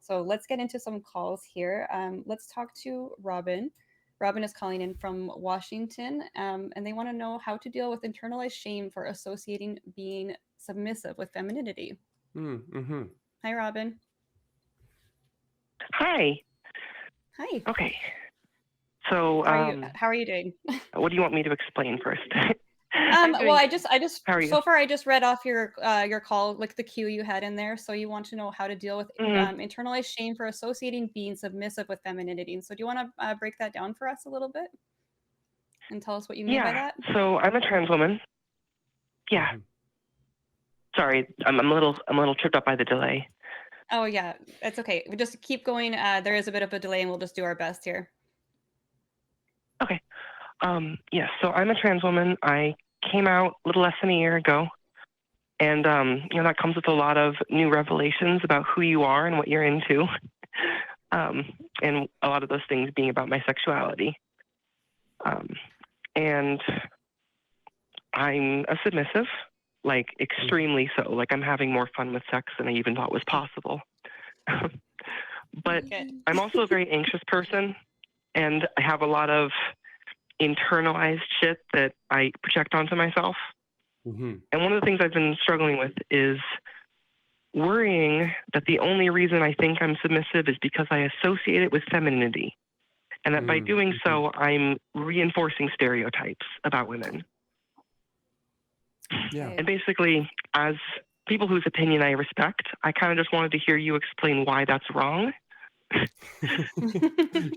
So let's get into some calls here. Let's talk to Robin. Robin is calling in from Washington, and they want to know how to deal with internalized shame for associating being submissive with femininity. Mm-hmm. Hi, Robin. Hi. Hi. Okay. So, How are you doing? what do you want me to explain first? Well, I just How are you? so far I just read off your call, like the cue you had in there. So you want to know how to deal with internalized shame for associating being submissive with femininity. And so do you want to break that down for us a little bit and tell us what you mean by that? So I'm a trans woman. Yeah. Mm-hmm. Sorry, I'm a little tripped up by the delay. Oh yeah, it's okay. We just keep going. There is a bit of a delay, and we'll just do our best here. Okay. Yes. So I'm a trans woman. I came out a little less than a year ago, and that comes with a lot of new revelations about who you are and what you're into, and a lot of those things being about my sexuality. And I'm a submissive, like extremely so. Like I'm having more fun with sex than I even thought was possible. But I'm also a very anxious person, and I have a lot of internalized shit that I project onto myself. Mm-hmm. And one of the things I've been struggling with is worrying that the only reason I think I'm submissive is because I associate it with femininity. And that by doing so, I'm reinforcing stereotypes about women. Yeah. And basically, as people whose opinion I respect, I kind of just wanted to hear you explain why that's wrong.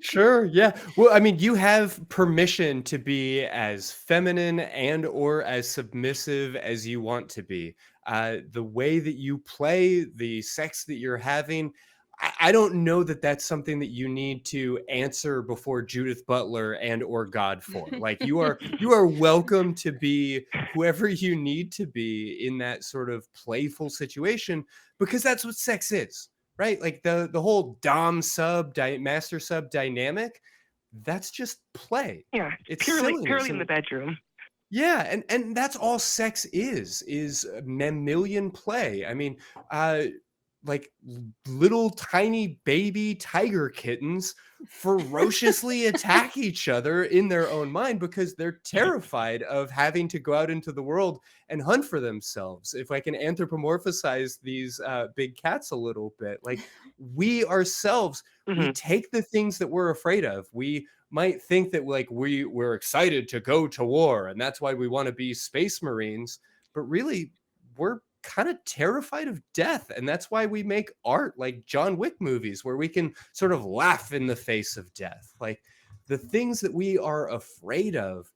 Sure. Yeah. Well, I mean, you have permission to be as feminine and or as submissive as you want to be. The way that you play, the sex that you're having, I don't know that that's something that you need to answer before Judith Butler and or God for. Like you are welcome to be whoever you need to be in that sort of playful situation, because that's what sex is. Right? Like the whole dom sub master sub dynamic, that's just play. Yeah, It's purely silliness. in the bedroom. Yeah, and that's all sex is mammalian play. I mean, like little tiny baby tiger kittens ferociously attack each other in their own mind because they're terrified of having to go out into the world and hunt for themselves. If I can anthropomorphize these big cats a little bit, like we ourselves, we take the things that we're afraid of. We might think that like we're excited to go to war and that's why we want to be space marines, but really we're kind of terrified of death, and that's why we make art like John Wick movies where we can sort of laugh in the face of death. Like the things that we are afraid of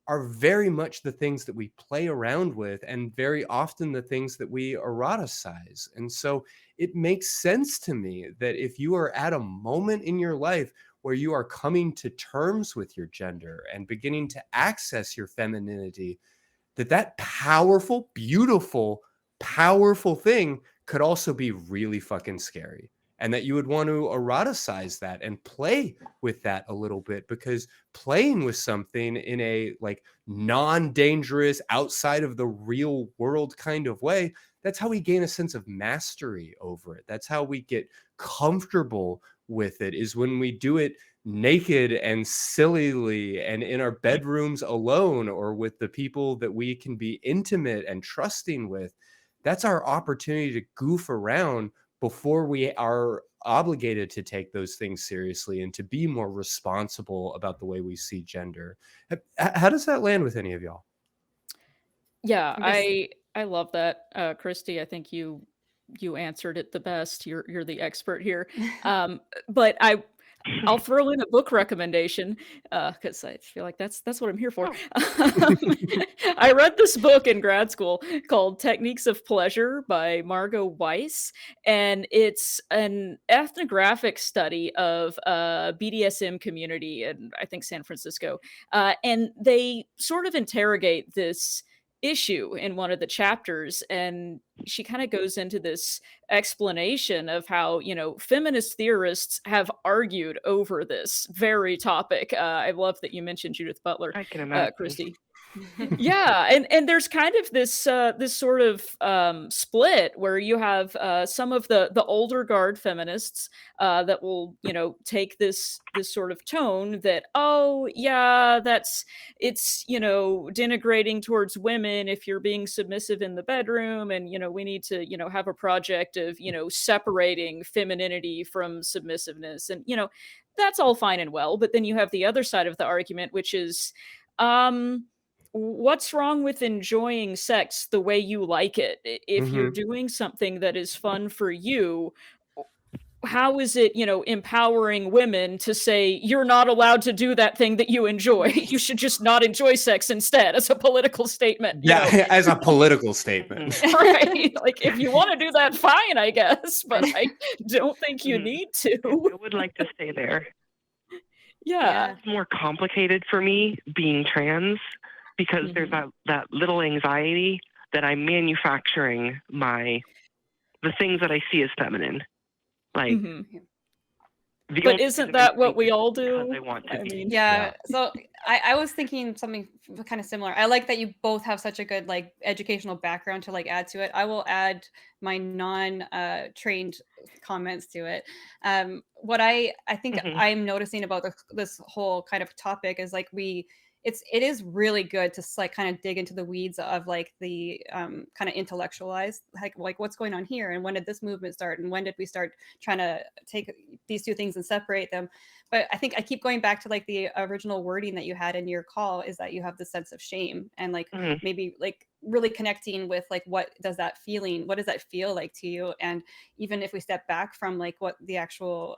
are very much the things that we play around with, and very often the things that we eroticize. And so it makes sense to me that if you are at a moment in your life where you are coming to terms with your gender and beginning to access your femininity, that powerful, beautiful, powerful thing could also be really fucking scary. And that you would want to eroticize that and play with that a little bit, because playing with something in a like non-dangerous, outside of the real world kind of way, that's how we gain a sense of mastery over it. That's how we get comfortable with it, is when we do it naked and sillily and in our bedrooms alone, or with the people that we can be intimate and trusting with. That's our opportunity to goof around before we are obligated to take those things seriously and to be more responsible about the way we see gender. How does that land with any of y'all? Yeah, I love that, Christy. I think you answered it the best. You're the expert here. But I'll throw in a book recommendation because I feel like that's what I'm here for. I read this book in grad school called Techniques of Pleasure by Margot Weiss, and it's an ethnographic study of BDSM community in, I think, San Francisco. And they sort of interrogate this issue in one of the chapters, and she kind of goes into this explanation of how, feminist theorists have argued over this very topic. I love that you mentioned Judith Butler, I can imagine. Christy. Yeah, and there's kind of this sort of split where you have some of the older guard feminists that will take this sort of tone that, oh yeah, it's denigrating towards women if you're being submissive in the bedroom, and we need to have a project of separating femininity from submissiveness, and that's all fine and well, but then you have the other side of the argument, which is what's wrong with enjoying sex the way you like it? If you're Hmm. doing something that is fun for you, how is it, empowering women to say you're not allowed to do that thing that you enjoy? You Right. should just not enjoy sex instead, as a political statement, Yeah, as a political Mhm. statement. right? Like, if you want to do that, fine, I guess, but I don't think you Mhm. need I to. would like to stay there. Yeah. Yeah. It's more complicated for me being trans because there's Mhm. that little anxiety that I'm manufacturing the things that I see as feminine. Like Mhm. the But only isn't reason I'm that doing what we this all is because I do? want to I be. mean, Yeah. Yeah. So I was thinking something kind of similar. I like that you both have such a good like educational background to like add to it. I will add my non trained comments to it. What I think Mhm. I'm noticing about this whole kind of topic is like it is really good to like kind of dig into the weeds of like the kind of intellectualize like what's going on here, and when did this movement start, and when did we start trying to take these two things and separate them. But I think I keep going back to like the original wording that you had in your call, is that you have the sense of shame, and like Mhm. maybe like really connecting with like what does that feel like to you. And even if we step back from like what the actual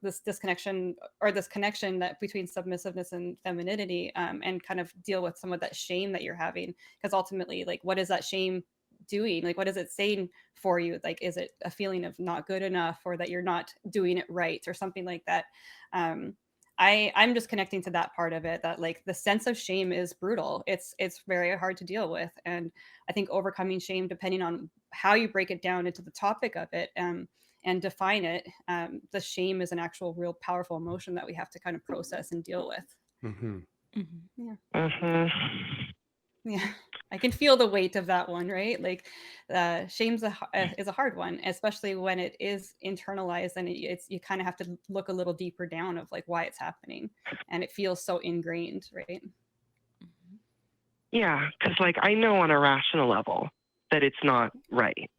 this disconnection or this connection that between submissiveness and femininity, and kind of deal with some of that shame that you're having, because ultimately like what is that shame doing, like what is it saying for you, like is it a feeling of not good enough, or that you're not doing it right, or something like that. I'm just connecting to that part of it, that like the sense of shame is brutal. It's very hard to deal with, and I think overcoming shame, depending on how you break it down into the topic of it, and define it, the shame is an actual real powerful emotion that we have to kind of process and deal with. Hmm. Mhm. Yeah. Mhm. Yeah. I can feel the weight of that one, right? Like, shame's is a hard one, especially when it is internalized, and it's you kind of have to look a little deeper down of like why it's happening, and it feels so ingrained, right? Mhm. Yeah, because like I know on a rational level that it's not right.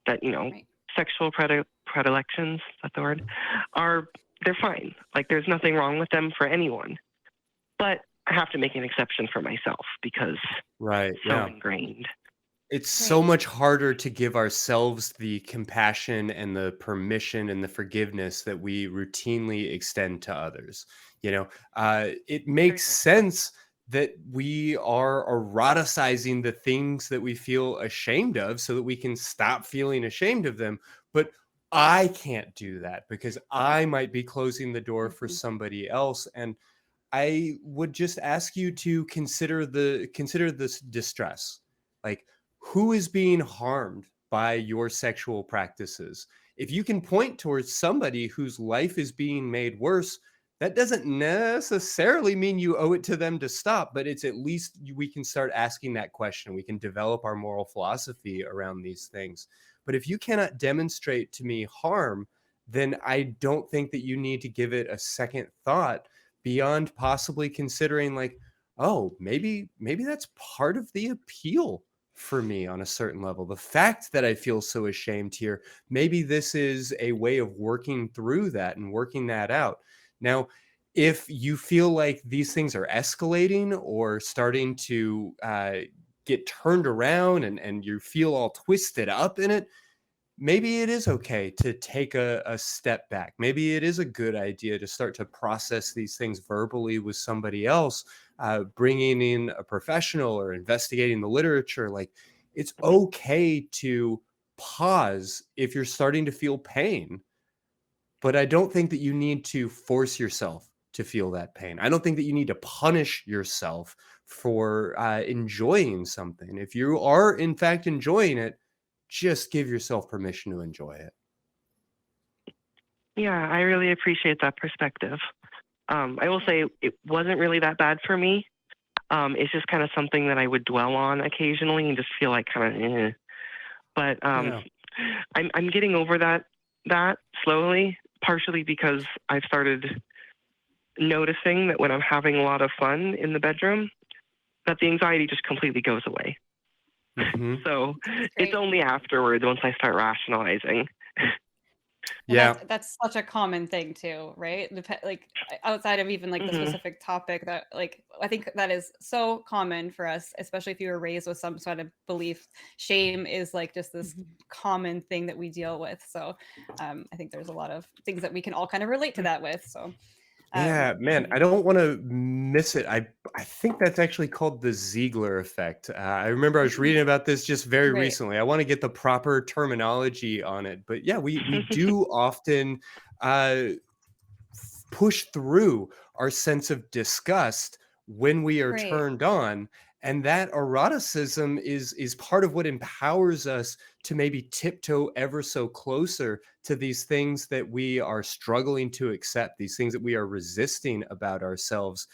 That Right. sexual predilections, is that the word, are they're fine. Like there's nothing wrong with them for anyone. But I have to make an exception for myself because Right. it's so Yeah. ingrained. It's Right. so much harder to give ourselves the compassion and the permission and the forgiveness that we routinely extend to others. It Very makes much so. sense that we are eroticizing the things that we feel ashamed of so that we can stop feeling ashamed of them. But I can't do that because I might be closing the door for Mhm. somebody else. And I would just ask you to consider this distress. Like, who is being harmed by your sexual practices? If you can point towards somebody whose life is being made worse, that doesn't necessarily mean you owe it to them to stop, but it's at least we can start asking that question. We can develop our moral philosophy around these things. But if you cannot demonstrate to me harm, then I don't think that you need to give it a second thought beyond possibly considering like, oh, maybe that's part of the appeal for me on a certain level. The fact that I feel so ashamed here, maybe this is a way of working through that and working that out. Now, if you feel like these things are escalating or starting to get turned around and you feel all twisted up in it, maybe it is okay to take a step back. Maybe it is a good idea to start to process these things verbally with somebody else, bringing in a professional or investigating the literature. Like, it's okay to pause if you're starting to feel pain, but I don't think that you need to force yourself to feel that pain. I don't think that you need to punish yourself for enjoying something. If you are, in fact, enjoying it, just give yourself permission to enjoy it. Yeah, I really appreciate that perspective. I will say it wasn't really that bad for me. It's just kind of something that I would dwell on occasionally and just feel like kind of, but Yeah. I'm getting over that slowly, partially because I've started noticing that when I'm having a lot of fun in the bedroom, that the anxiety just completely goes away. Mhm. So That's it's great. only afterwards, once I start rationalizing. And Yeah. that's such a common thing too, right? Like outside of even like the Mhm. specific topic that like I think that is so common for us, especially if you were raised with some sort of belief. Shame is like just this common thing that we deal with. So I think there's a lot of things that we can all kind of relate to that with. So Yeah, man, I don't want to miss it. I think that's actually called the Ziegler effect. I remember I was reading about this just very right, recently. I want to get the proper terminology on it, but yeah, we do often uh, push through our sense of disgust when we are right, turned on, and that eroticism is part of what empowers us to maybe tiptoe ever so closer to these things that we are struggling to accept, these things that we are resisting about ourselves.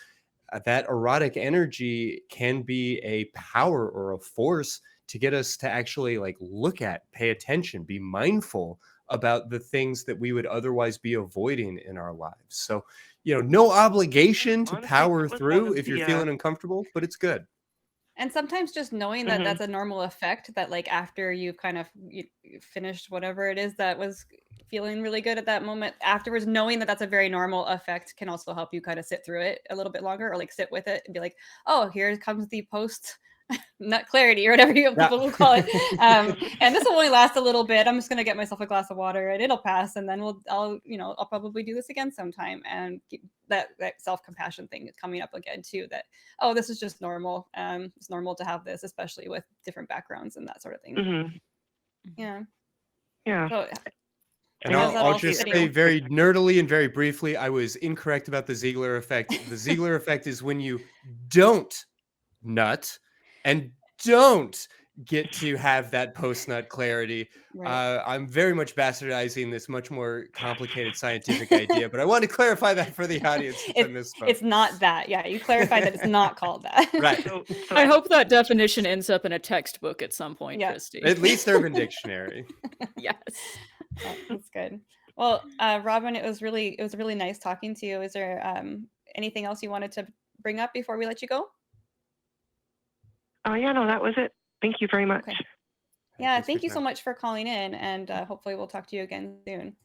That erotic energy can be a power or a force to get us to actually like look at, pay attention, be mindful about the things that we would otherwise be avoiding in our lives. So, no obligation to Honestly, power that was one through of if you're the feeling uncomfortable, but it's good. and sometimes just knowing that mhm. that's a normal effect, that like after you've kind of finished whatever it is that was feeling really good at that moment, afterwards knowing that that's a very normal effect can also help you kind of sit through it a little bit longer, or like sit with it and be like, oh, here comes the post nut clarity or whatever Yeah. people will call it. And this will only last a little bit. I'm just gonna get myself a glass of water and it'll pass, and then I'll probably do this again sometime. And that self-compassion thing is coming up again too, that oh, this is just normal. It's normal to have this, especially with different backgrounds and that sort of thing. Mhm. Yeah. Yeah. So And Yeah. how's that I'll all just sitting? say very nerdily and very briefly, I was incorrect about the Ziegler effect. The Ziegler effect is when you don't nut and don't get to have that post nut clarity. Right. I'm very much bastardizing this much more complicated scientific idea, but I want to clarify that for the audience since I misspoke. It's not that. Yeah, you clarified that it's not called that. Right. So I hope that definition ends up in a textbook at some point, Yeah. Christy. At least Urban Dictionary. Yes. That's good. Well, Robin, it was really nice talking to you. Is there anything else you wanted to bring up before we let you go? oh yeah, no, that was it. Thank you very much. Okay. Yeah, Thanks for thank you your so time. much for calling in, and hopefully we'll talk to you again soon.